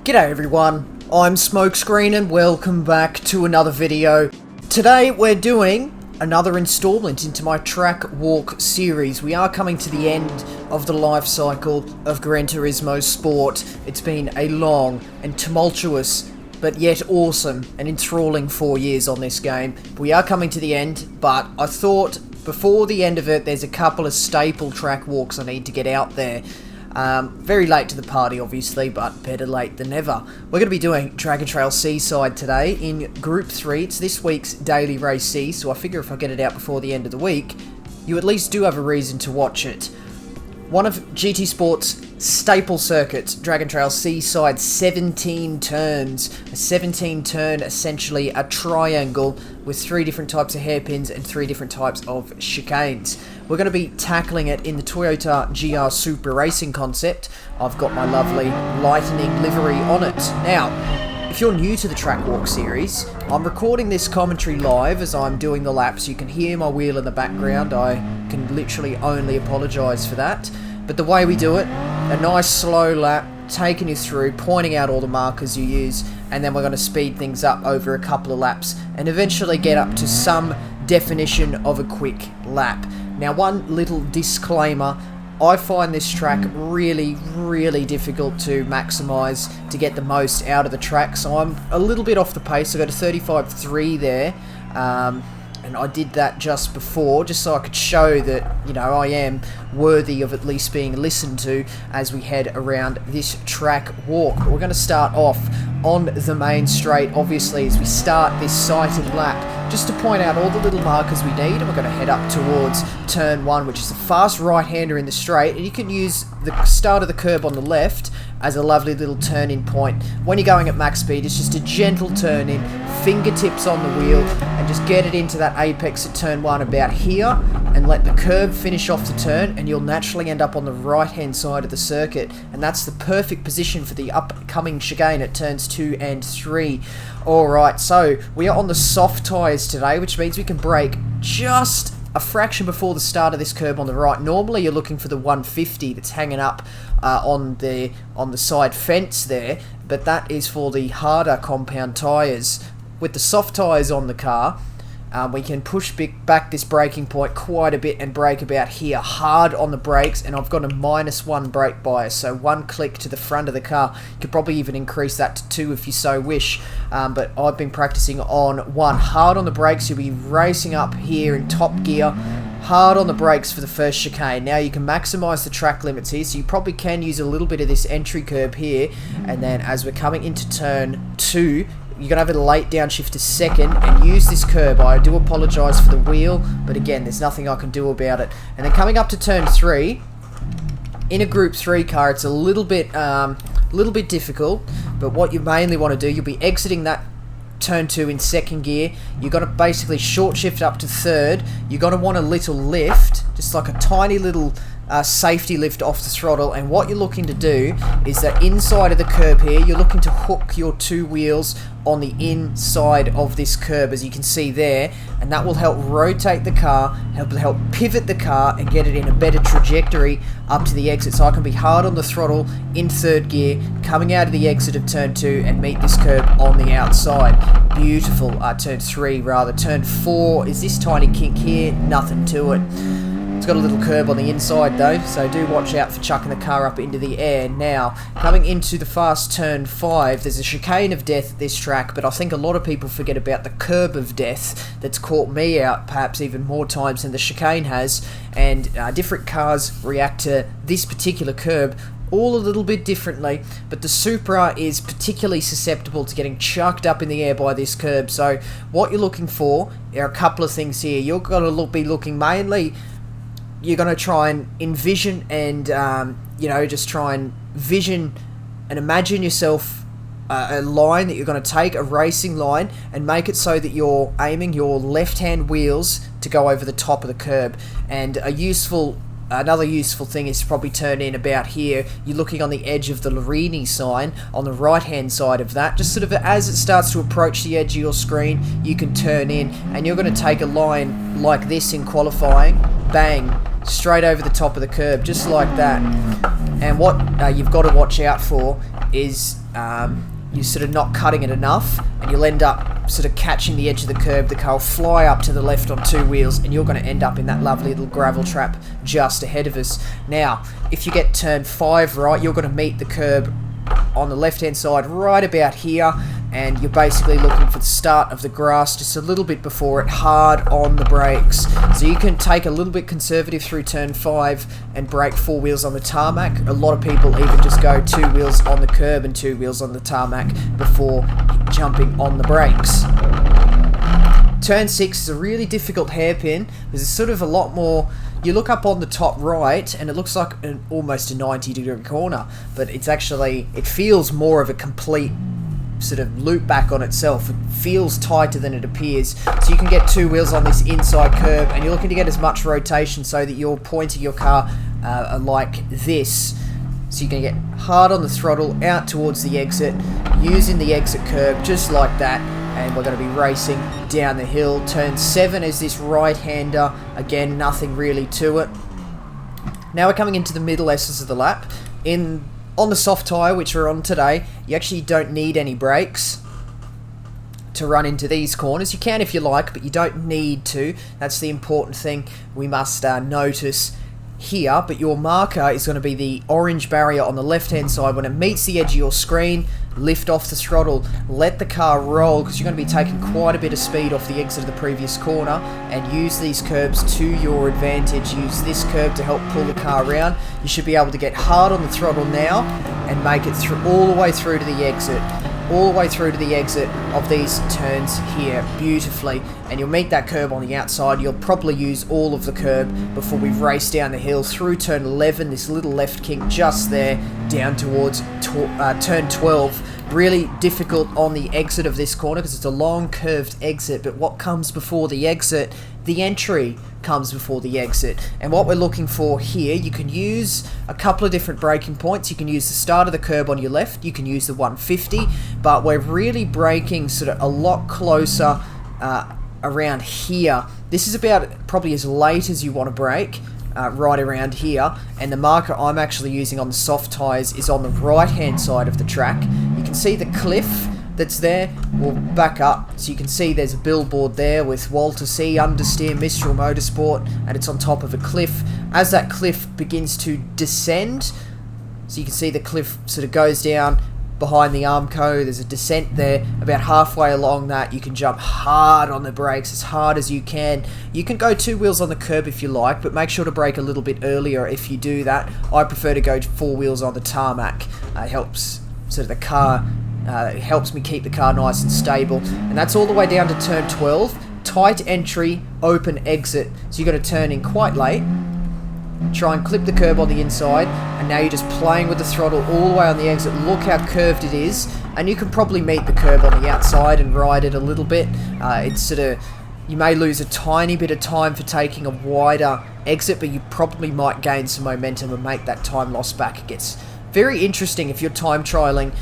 G'day everyone, I'm Smokescreen and welcome back to another video. Today we're doing another installment into my track walk series. We are coming to the end of the life cycle of Gran Turismo Sport. It's been a long and tumultuous but yet awesome and enthralling 4 years on this game. We are coming to the end, but I thought before the end of it there's a couple of staple track walks I need to get out there. Very late to the party obviously, but better late than never. We're going to be doing Dragon Trail Seaside today in Group 3. It's this week's daily race C, so I figure if I get it out before the end of the week, you at least do have a reason to watch it. One of GT Sport's staple circuits, Dragon Trail Seaside, 17 turns. A 17 turn, essentially a triangle with 3 different types of hairpins and 3 different types of chicanes. We're going to be tackling it in the Toyota GR Super Racing concept. I've got my lovely lightning livery on it. Now, if you're new to the track walk series, I'm recording this commentary live as I'm doing the laps. You can hear my wheel in the background. I can literally only apologise for that. But the way we do it, a nice slow lap, taking you through, pointing out all the markers you use, and then we're going to speed things up over a couple of laps and eventually get up to some definition of a quick lap. Now, one little disclaimer, I find this track really difficult to maximise to get the most out of the track, so I'm a little bit off the pace. I got a 35.3 there, and I did that just before, just so I could show that, you know, I am worthy of at least being listened to as we head around this track walk. We're going to start off on the main straight, obviously, as we start this sighted lap, just to point out all the little markers we need, and we're going to head up towards turn 1, which is a fast right-hander in the straight, and you can use the start of the curb on the left as a lovely little turn-in point. When you're going at max speed, it's just a gentle turn-in, fingertips on the wheel, and just get it into that apex at turn 1 about here, and let the curb finish off the turn, and you'll naturally end up on the right-hand side of the circuit, and that's the perfect position for the upcoming chicane at turns 2 and 3. Alright, so we are on the soft tyres today, which means we can brake just a fraction before the start of this curb on the right. Normally you're looking for the 150 that's hanging up on the side fence there, but that is for the harder compound tyres. With the soft tyres on the car, we can push back this braking point quite a bit and brake about here, hard on the brakes, and I've got a -1 brake bias, so 1 click to the front of the car. You could probably even increase that to 2 if you so wish, but I've been practicing on 1. Hard on the brakes, you'll be racing up here in top gear, hard on the brakes for the first chicane. Now you can maximise the track limits here, so you probably can use a little bit of this entry curb here, and then as we're coming into turn 2, you're going to have a late downshift to second and use this curb. I do apologise for the wheel, but again, there's nothing I can do about it. And then coming up to turn 3, in a Group 3 car, it's a little bit difficult, but what you mainly want to do, you'll be exiting that turn 2 in second gear. You're going to basically short shift up to third. You're going to want a little lift, just like a tiny little safety lift off the throttle, and what you're looking to do is that inside of the curb here, you're looking to hook your 2 wheels on the inside of this curb, as you can see there, and that will help rotate the car, help pivot the car and get it in a better trajectory up to the exit. So I can be hard on the throttle in third gear, coming out of the exit of turn 2 and meet this curb on the outside. Beautiful. Turn 3 rather. Turn 4 is this tiny kink here, nothing to it. It's got a little curb on the inside though, so do watch out for chucking the car up into the air. Now, coming into the fast turn 5, there's a chicane of death at this track, but I think a lot of people forget about the curb of death that's caught me out perhaps even more times than the chicane has, and different cars react to this particular curb all a little bit differently, but the Supra is particularly susceptible to getting chucked up in the air by this curb. So what you're looking for are a couple of things here. You're going to be looking mainly, you're going to try and envision and, just try and vision and imagine yourself a line that you're going to take, a racing line, and make it so that you're aiming your left-hand wheels to go over the top of the curb. And another useful thing is to probably turn in about here. You're looking on the edge of the Larini sign on the right-hand side of that. Just sort of as it starts to approach the edge of your screen, you can turn in, and you're going to take a line like this in qualifying. Bang. Straight over the top of the curb, just like that. And what you've got to watch out for is you're sort of not cutting it enough, and you'll end up sort of catching the edge of the curb. The car will fly up to the left on 2 wheels, and you're going to end up in that lovely little gravel trap just ahead of us. Now, if you get turn 5 right, you're going to meet the curb on the left hand side right about here, and you're basically looking for the start of the grass just a little bit before it, hard on the brakes. So you can take a little bit conservative through turn 5 and brake 4 wheels on the tarmac. A lot of people even just go 2 wheels on the curb and 2 wheels on the tarmac before jumping on the brakes. Turn 6 is a really difficult hairpin. There's sort of a lot more. You look up on the top right and it looks like almost a 90-degree corner, but it's actually, it feels more of a complete sort of loop back on itself. It feels tighter than it appears. So you can get 2 wheels on this inside curb, and you're looking to get as much rotation so that you're pointing your car like this. So you can get hard on the throttle out towards the exit, using the exit curb just like that, and we're going to be racing down the hill. Turn 7 is this right-hander. Again, nothing really to it. Now we're coming into the middle S's of the lap. On the soft tyre, which we're on today, you actually don't need any brakes to run into these corners. You can if you like, but you don't need to. That's the important thing we must notice here. But your marker is going to be the orange barrier on the left hand side. When it meets the edge of your screen, lift off the throttle, let the car roll, because you're going to be taking quite a bit of speed off the exit of the previous corner, and use these curbs to your advantage. Use this curb to help pull the car around. You should be able to get hard on the throttle now and make it through all the way through to the exit. All the way through to the exit of these turns here beautifully, and you'll meet that curb on the outside. You'll probably use all of the curb before we race down the hill through turn 11, this little left kink just there, down towards turn 12. Really difficult on the exit of this corner because it's a long curved exit, but what comes before the exit? The entry comes before the exit, and what we're looking for here, you can use a couple of different braking points. You can use the start of the curb on your left, you can use the 150, but we're really braking sort of a lot closer around here. This is about probably as late as you want to brake, right around here, and the marker I'm actually using on the soft tyres is on the right hand side of the track. You can see the cliff that's there. We'll back up so you can see there's a billboard there with Walter C, Understeer, Mistral Motorsport, and it's on top of a cliff. As that cliff begins to descend, so you can see the cliff sort of goes down behind the Armco, there's a descent there. About halfway along that, you can jump hard on the brakes, as hard as you can. You can go 2 wheels on the curb if you like, but make sure to brake a little bit earlier if you do that. I prefer to go 4 wheels on the tarmac. It helps sort of the car, it helps me keep the car nice and stable. And that's all the way down to turn 12. Tight entry, open exit. So you've got to turn in quite late, try and clip the curb on the inside, and now you're just playing with the throttle all the way on the exit. Look how curved it is, and you can probably meet the curb on the outside and ride it a little bit. It's sort of, you may lose a tiny bit of time for taking a wider exit, but you probably might gain some momentum and make that time loss back. It gets very interesting if you're time trialing.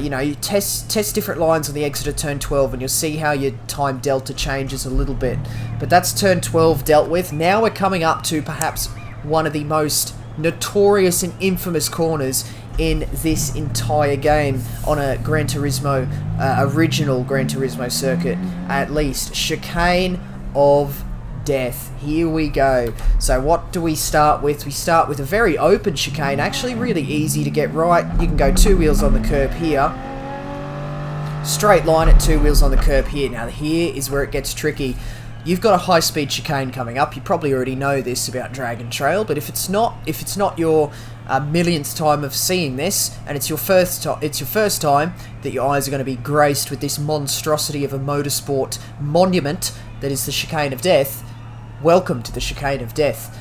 You know, you test different lines on the exit of turn 12, and you'll see how your time delta changes a little bit. But that's turn 12 dealt with. Now we're coming up to perhaps one of the most notorious and infamous corners in this entire game on a Gran Turismo, original Gran Turismo circuit, at least. Chicane of Death. Here we go. So what do we start with? We start with a very open chicane, actually really easy to get right. You can go 2 wheels on the curb here. Straight line at 2 wheels on the curb here. Now here is where it gets tricky. You've got a high-speed chicane coming up. You probably already know this about Dragon Trail, but if it's not your millionth time of seeing this, and it's your first time that your eyes are going to be graced with this monstrosity of a motorsport monument that is the Chicane of Death, welcome to the Chicane of Death.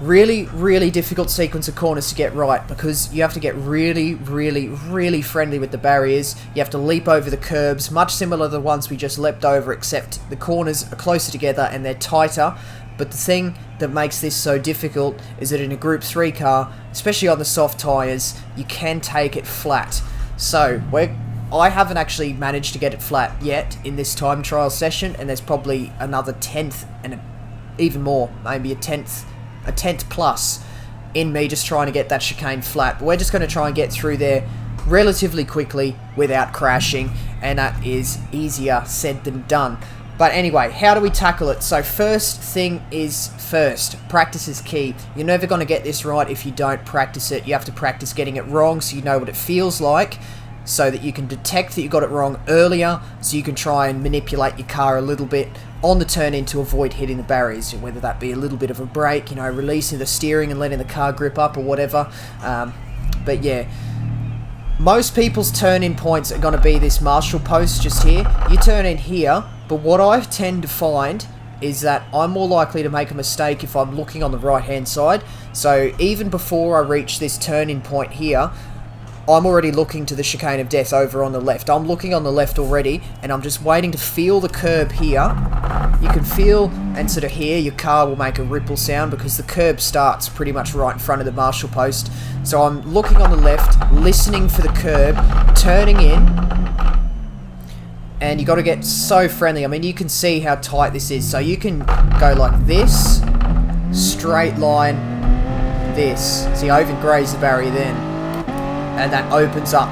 Really, really difficult sequence of corners to get right, because you have to get really, really, really friendly with the barriers. You have to leap over the curbs, much similar to the ones we just leapt over, except the corners are closer together and they're tighter. But the thing that makes this so difficult is that in a Group 3 car, especially on the soft tyres, you can take it flat. So, I haven't actually managed to get it flat yet in this time trial session, and there's probably another tenth, and even more, maybe a tenth plus in me just trying to get that chicane flat. But we're just going to try and get through there relatively quickly without crashing, and that is easier said than done. But anyway, how do we tackle it? So first thing is first. Practice is key. You're never going to get this right if you don't practice it. You have to practice getting it wrong so you know what it feels like, so that you can detect that you got it wrong earlier, so you can try and manipulate your car a little bit on the turn-in to avoid hitting the barriers, whether that be a little bit of a brake, you know, releasing the steering and letting the car grip up or whatever. But yeah, most people's turn-in points are going to be this marshal post just here. You turn in here, but what I tend to find is that I'm more likely to make a mistake if I'm looking on the right-hand side. So even before I reach this turn-in point here, I'm already looking to the chicane of death over on the left. I'm looking on the left already, and I'm just waiting to feel the curb here. You can feel and sort of hear your car will make a ripple sound because the curb starts pretty much right in front of the marshal post. So I'm looking on the left, listening for the curb, turning in, and you got to get so friendly. I mean, you can see how tight this is. So you can go like this, straight line, this. See, I even grazed the barrier then. And that opens up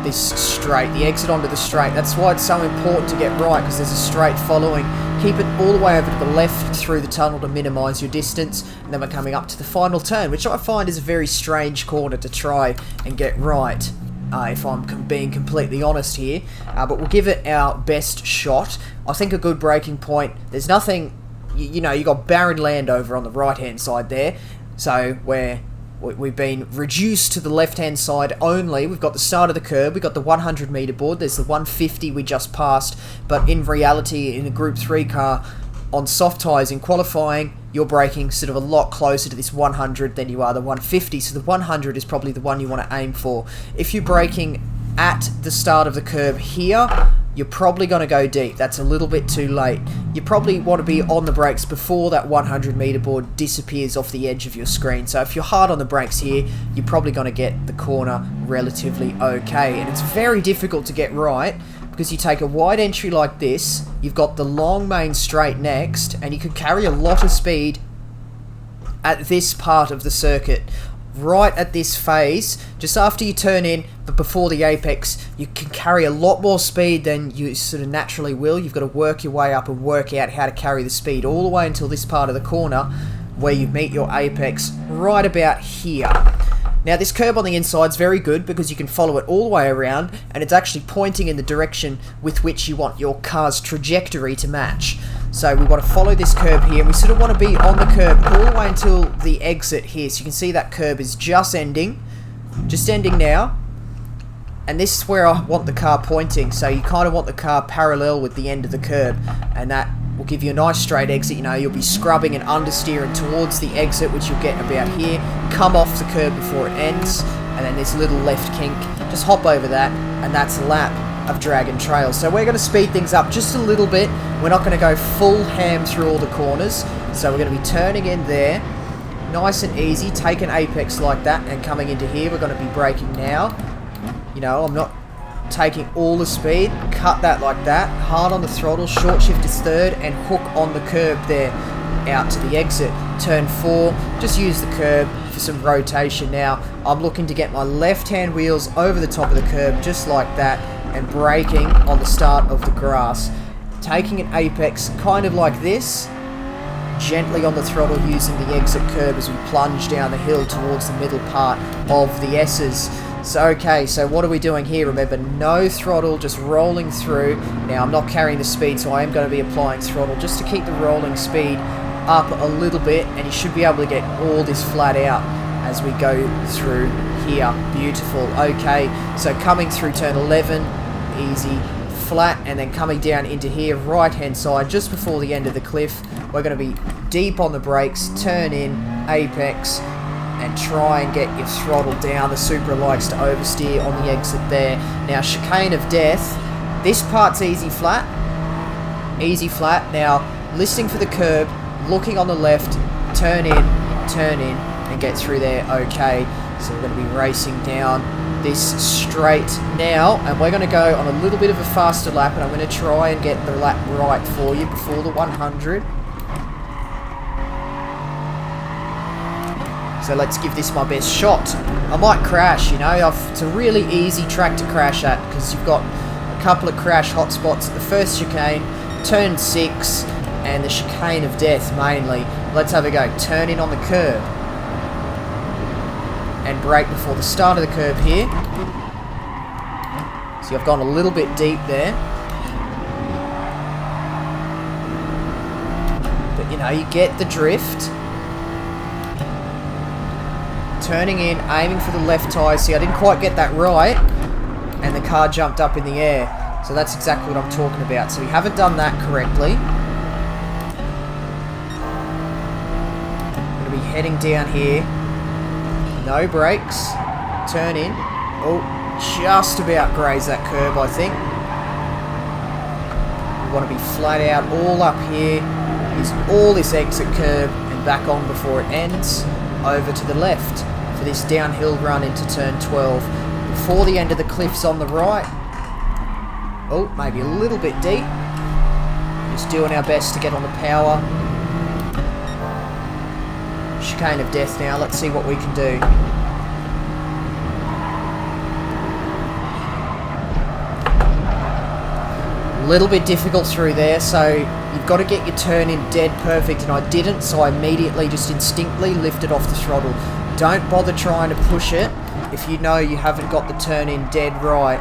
this straight, the exit onto the straight. That's why it's so important to get right, because there's a straight following. Keep it all the way over to the left through the tunnel to minimise your distance, and then we're coming up to the final turn, which I find is a very strange corner to try and get right, if I'm being completely honest here. But we'll give it our best shot. I think a good braking point, there's nothing, you know, you got barren land over on the right-hand side there, so we've been reduced to the left-hand side only. We've got the start of the curb, we've got the 100 meter board, there's the 150 we just passed, but in reality, in a Group 3 car, on soft tyres in qualifying, you're braking sort of a lot closer to this 100 than you are the 150, so the 100 is probably the one you want to aim for. If you're braking at the start of the curb here, you're probably going to go deep. That's a little bit too late. You probably want to be on the brakes before that 100 meter board disappears off the edge of your screen. So if you're hard on the brakes here, you're probably going to get the corner relatively okay. And it's very difficult to get right because you take a wide entry like this, you've got the long main straight next, and you can carry a lot of speed at this part of the circuit. Right at this phase, just after you turn in, but before the apex, you can carry a lot more speed than you sort of naturally will. You've got to work your way up and work out how to carry the speed all the way until this part of the corner where you meet your apex right about here. Now this curb on the inside is very good because you can follow it all the way around, and it's actually pointing in the direction with which you want your car's trajectory to match. So we want to follow this curb here, and we sort of want to be on the curb all the way until the exit here. So you can see that curb is just ending now. And this is where I want the car pointing. So you kind of want the car parallel with the end of the curb, and that will give you a nice straight exit. You know, you'll be scrubbing and understeering towards the exit, which you'll get about here. Come off the curb before it ends, and then this little left kink. Just hop over that, and that's a lap of Dragon Trail. So we're going to speed things up just a little bit. We're not going to go full ham through all the corners. So we're going to be turning in there, nice and easy. Take an apex like that, and coming into here, we're going to be braking now. You know, I'm not taking all the speed. Cut that like that. Hard on the throttle. Short shift is third, and hook on the curb there out to the exit. Turn 4. Just use the curb for some rotation now. I'm looking to get my left-hand wheels over the top of the curb just like that, and braking on the start of the grass. Taking an apex kind of like this, gently on the throttle using the exit curb as we plunge down the hill towards the middle part of the S's. So okay, so what are we doing here? Remember, no throttle, just rolling through. Now I'm not carrying the speed, so I am going to be applying throttle just to keep the rolling speed up a little bit, and you should be able to get all this flat out as we go through here. Beautiful. Okay, so coming through turn 11, easy, flat, and then coming down into here, right hand side, just before the end of the cliff, we're going to be deep on the brakes, turn in, apex, and try and get your throttle down. The Supra likes to oversteer on the exit there. Now, chicane of death, this part's easy flat. Easy flat. Now, listening for the curb, looking on the left, turn in, and get through there. Okay, so we're going to be racing down this straight now, and we're going to go on a little bit of a faster lap, and I'm going to try and get the lap right for you before the 100. So let's give this my best shot. I might crash, you know. It's a really easy track to crash at because you've got a couple of crash hotspots at the first chicane, turn 6, and the chicane of death mainly. Let's have a go. Turn in on the curb. And brake before the start of the curb here. See, I've gone a little bit deep there. But, you know, you get the drift. Turning in, aiming for the left tyre. See, I didn't quite get that right. And the car jumped up in the air. So that's exactly what I'm talking about. So we haven't done that correctly. I'm going to be heading down here. No brakes. Turn in. Oh, just about graze that curb, I think. We want to be flat out all up here. Use all this exit curb and back on before it ends. Over to the left for this downhill run into turn 12. Before the end of the cliffs on the right. Oh, maybe a little bit deep. Just doing our best to get on the power. Chicane of death now. Let's see what we can do. A little bit difficult through there, so you've got to get your turn in dead perfect, and I didn't, so I immediately just instinctively lifted off the throttle. Don't bother trying to push it if you know you haven't got the turn in dead right.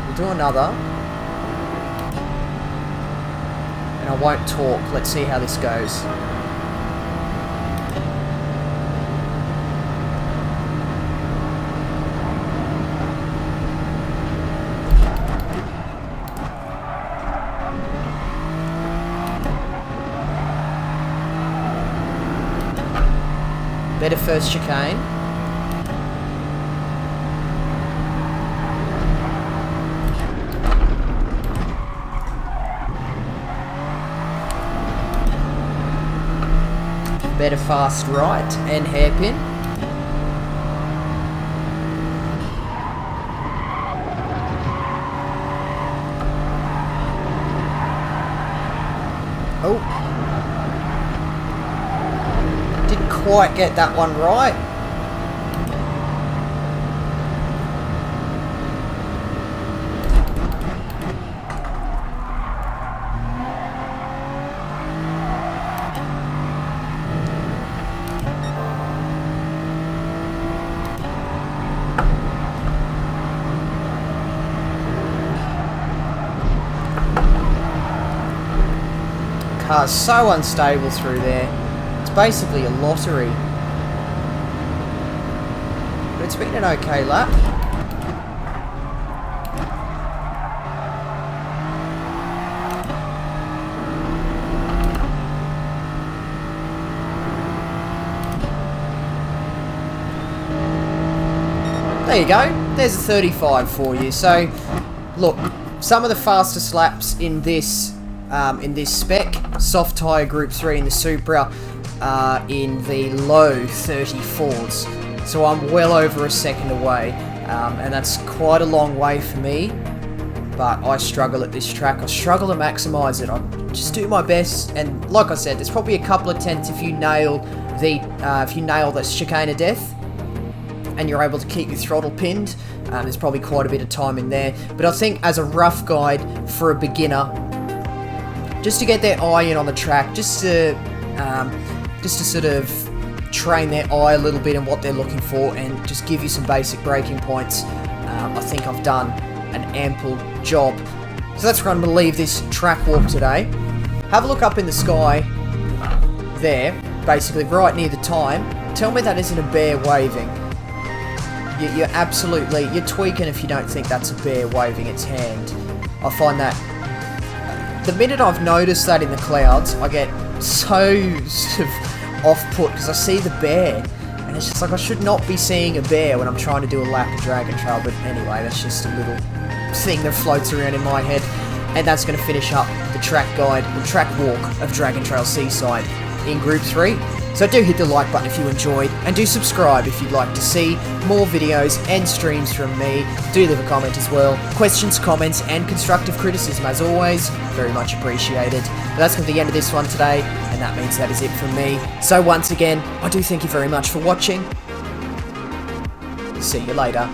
We'll do another. And I won't talk. Let's see how this goes. Better first chicane. Better fast right and hairpin. Oh. Didn't quite get that one right. Car's so unstable through there. It's basically a lottery. But it's been an okay lap. There you go. There's a 35 for you. So, look, some of the fastest laps in this spec, soft tyre Group 3 in the Supra, in the low 34s. So I'm well over a second away, and that's quite a long way for me. But I struggle at this track. I struggle to maximise it. I just do my best, and like I said, there's probably a couple of tenths if you nail the chicane of death, and you're able to keep your throttle pinned. There's probably quite a bit of time in there. But I think as a rough guide for a beginner, just to get their eye in on the track, just to sort of train their eye a little bit in what they're looking for, and just give you some basic braking points, I think I've done an ample job. So that's where I'm going to leave this track walk today. Have a look up in the sky there, basically right near the time. Tell me that isn't a bear waving. You're tweaking if you don't think that's a bear waving its hand. I find that the minute I've noticed that in the clouds, I get so sort of off-put because I see the bear, and it's just like I should not be seeing a bear when I'm trying to do a lap of Dragon Trail. But anyway, that's just a little thing that floats around in my head, and that's going to finish up the track guide, the track walk of Dragon Trail Seaside in Group 3. So do hit the like button if you enjoyed, and do subscribe if you'd like to see more videos and streams from me. Do leave a comment as well. Questions, comments, and constructive criticism, as always, very much appreciated. But that's going to be the end of this one today, and that means that is it from me. So once again, I do thank you very much for watching. See you later.